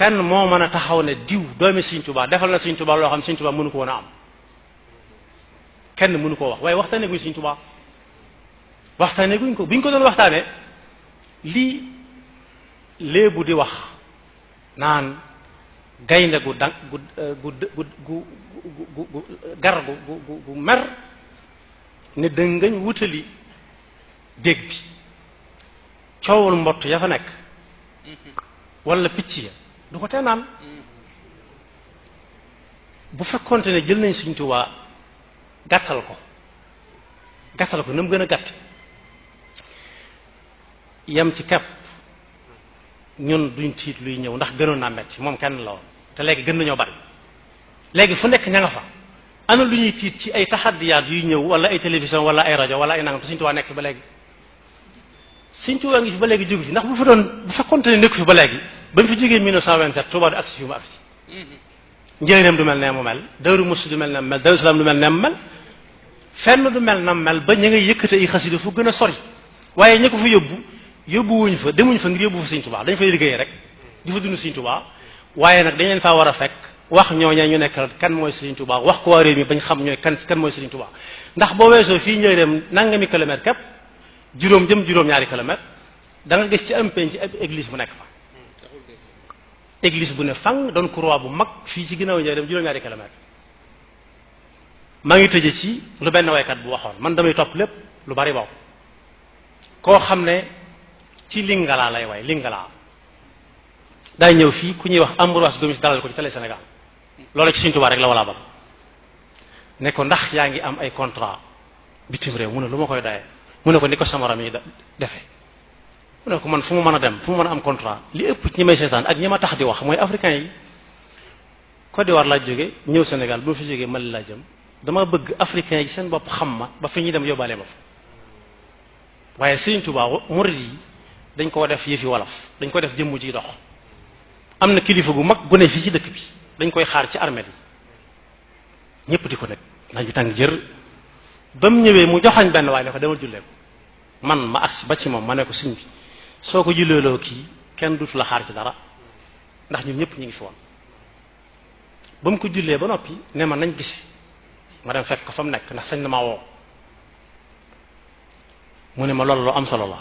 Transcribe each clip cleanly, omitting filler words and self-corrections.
kenn moo mën a taxaw ne diw doomi Sëriñ Tuubaa defal na Sëriñ Tuubaa loo xam Sëriñ Tuubaa mënu ko woon a am kenn mënu koo wax waaye waxtaanee guñ Sëriñ Tuubaa waxtaanee guñ ko bi ñu ko doon waxtaanee lii léebu di wax naan gaynde gu dang gu gar gu mer ne dëngañ wutali dég bi coowul mbott ya fa nekk wala picc ya du ko tee naan bu fekkonte ne jël nañ Sëriñ Tuubaa gàttal ko na mu gën a gàtt yem ci kepp ñun duñ tiit luy ñëw ndax gënoon naa metti moom kenn la woon te léegi gën nañoo bari léegi fu nekk ña nga fa ana lu ñuy tiit ci ay taxaddiyaat yuy ñëw wala ay télévision wala ay rajo wala ay nangam te Sëriñ Tuubaa nekk fi ba léegi Sëriñ Tuubaa ngi fi ba léegi jógu fi ndax bu fekkonte ne nekk fi ba léegi ba mu fi jógee 1927 Tuubaa du agsi fi mu agsi njëriñam du mel ne mu mel Daaru Muxti du mel ne mu mel Daaru Salaam du mel ne mu mel fenn du mel na mel ba ña ngay yëkkate ay xasida fu gën a sori waaye ña ko fa yóbbuwuñ fa demuñ fa ngir yóbbu fa Sëriñ Tuubaa dañ fay liggéey rek di fa dund Sëriñ Tuubaa waaye nag dañ leen faa war a fekk wax ñooñee ñu nekkal kan mooy Sëriñ Tuubaa wax ko waa réew mi bañ xam ñooy kan mooy Sëriñ Tuubaa ndax boo weesoo fii njëriñam nangami kilomètre képp juróom-ñaari kilomètre da nga gis ci am penc ci ab église bu nekk fa église bu ne fang doon croix bu mag fii ci ginnaaw njëriñam juróom-ñaari kilomètre maa ngi tëje ci lu benn waykat bu waxoon man damay topp lépp lu bari bokk koo xam ne ci Lingala lay way Lingala daay ñëw fii ku ñuy wax Ambroise Gomis dalal ko ci télé Sénégal loolu ci Sëriñ Tuubaa rek la wala bal ne ko ndax yaa ngi am ay contrat bitim réew mu ne lu ma koy dayee mu ne ko ni ko sama ram yi defee mu ne ko man fu mu mën a dem fu mu mën a am contrat li ëpp ci ñi may seetaan ak ñi ma tax di wax mooy africain yi Côte d'Ivoire laa jóge ñëw Sénégal bu ma fi jógee Mali laa jëm dama bëgg africain yi seen bopp xam ma ba fi ñuy dem yóbbaale ma fa waaye Sëriñ Tuubaa murid yi dañ koo def yëfi wolof dañ ko def jëmm ji dox am na kilifa gu mag gu ne fii ci dëkk bi dañ koy xaar ci armée yi ñëpp di ko nekk nañu tàng jër ba mu ñëwee mu joxañ benn waaye ne ko demal jullee ko man ma agsi ba ci moom ma ne ko sëñ bi soo ko julleeloo kii kenn dutu la xaar ci dara ndax ñun ñëpp ñu ngi fi woon ba mu ko jullee ba noppi ne ma nañ gise ma dem fekk ko fa mu nekk ndax sañ na maa woo mu ne ma loolu lu am solo la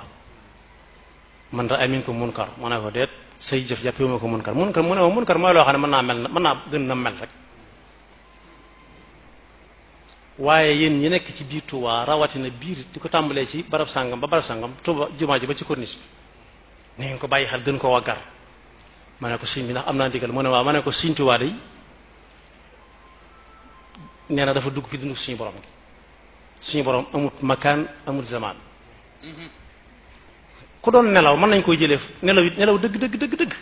man raa minkum munkar ma ne ko déet say jëf jàppee ma ko munkar mu ne ma munkar mooy loo xam ne mën naa gën na mel rek waaye yéen ñi nekk ci biir Touba rawatina biir di ko tàmbalee ci barab sàngam ba barab sàngam Touba jumaa ji ba ci corniche bi ni ngeen ko bàyyi xel gën ko waggar ma ne ko sëñ bi ndax am naa ndigal mu ne waaw ma ne ko Sëriñ Tuubaa day nee na dafa dugg ci dundu suñu borom gi suñu borom amut makaan amut zamaan ku doon nelaw mën nañ koy jëlee nelaw dëgg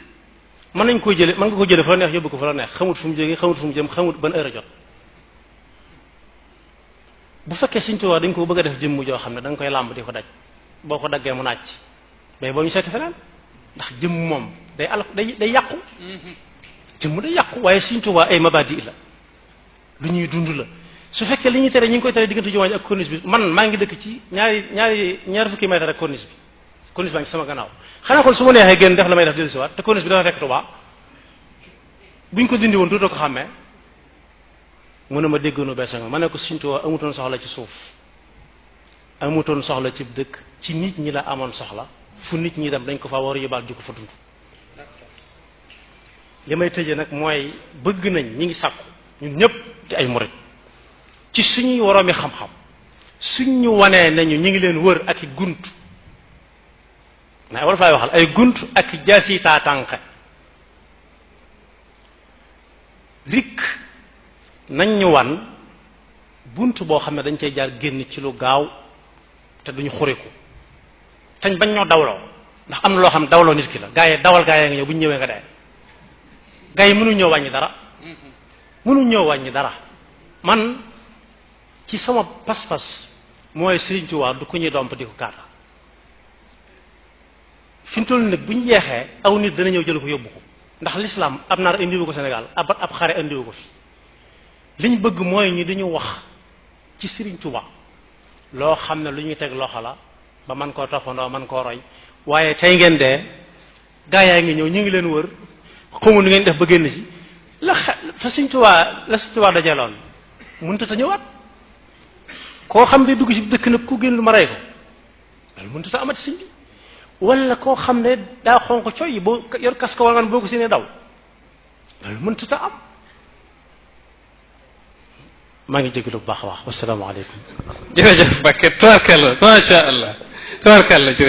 mën nañ koy jëlee mën nga ko jëlee fa la neex yóbbu ko fa la neex xamut fu mu jógee xamut fu mu jëm xamut ban heure a jot bu fekkee Sëriñ Tuubaa dañ ko bëgg a def jëmm joo xam ne da nga koy làmb di ko daj boo ko daggee mu naaj mais boo ñu seeti feneen ndax jëmm moom day yàqu jëmm day yàqu waaye Sëriñ Tuubaa ay mabadi la lu ñuy dund la su fekkee li ñuy tere ñu ngi koy tere diggante jumaa ji ak corniche bi man maa ngi dëkk ci ñaari fukki mètre ak corniche baa ngi ci sama gannaaw xanaa kon su ma neexee génn def la may def dellusiwaat te corniche bi dafa fekk Tuubaa buñ ko dindi woon dootoo ko xàmmee mu ne ma déggoonu bees nga ma ne ko Sëriñ Tuubaa amutoon soxla ci suuf amutoon soxla ci dëkk ci nit ñi la amoon soxla fu nit ñi dem dañ ko fa war a yóbbaal di ko fa dund li may tëjee nag mooy bëgg nañ ñi ngi sàkku ñun ñëpp di ay murit ci suñuy woroomi xam-xam suñ ñu wanee nañu ñi ngi leen wër ak i gunt na wala fay waxal ay gunt ak i jaasi taatànqe rik nañ ñu wan bunt boo xam ne dañ cay jaar génn ci lu gaaw te duñu xuriku tañ bañ ñoo dawloo ndax am na loo xam ne dawloo nit ki la gaa yi dawal gaa yi nga ñëw bu ñu ñëwee nga dee gaa yi mënuñ ñoo wàññi dara mënuñ ñoo wàññi dara man ci sama pas-pas mooy Sëriñ Tuubaa du ko ñuy domp di ko kaata fi mu toll nag bu ñu jeexee aw nit dana ñëw jël ko yóbbu ko ndax l'islam ab naar indiwu ko Sénégal ab xare indiwu ko fi liñ bëgg mooy ñi dañu wax ci Sëriñ Tuubaa loo xam ne lu ñuy teg loxo la ba man koo toppandoo man koo roy waaye tey ngeen dee gaa yaa ngi ñëw ñu ngi leen wër xamu nu ngeen def ba génn ci fa Sëñ Tuubaa dajaloon mënut a ñëwaat koo xam ne dugg ci dëkk nag ku génn lu ma rey ko loolu mënut a amati sëñ bi wala koo xam ne daa xonq coy yi boo yor kaska wangan boo ko séenee daw loolu mënut a am. maa ngi jégalu bu baax a wax wasalaamaaleykum. jërëjëf Mbacke tubaarkàlla macha allah tubaarkàlla jërëjëf.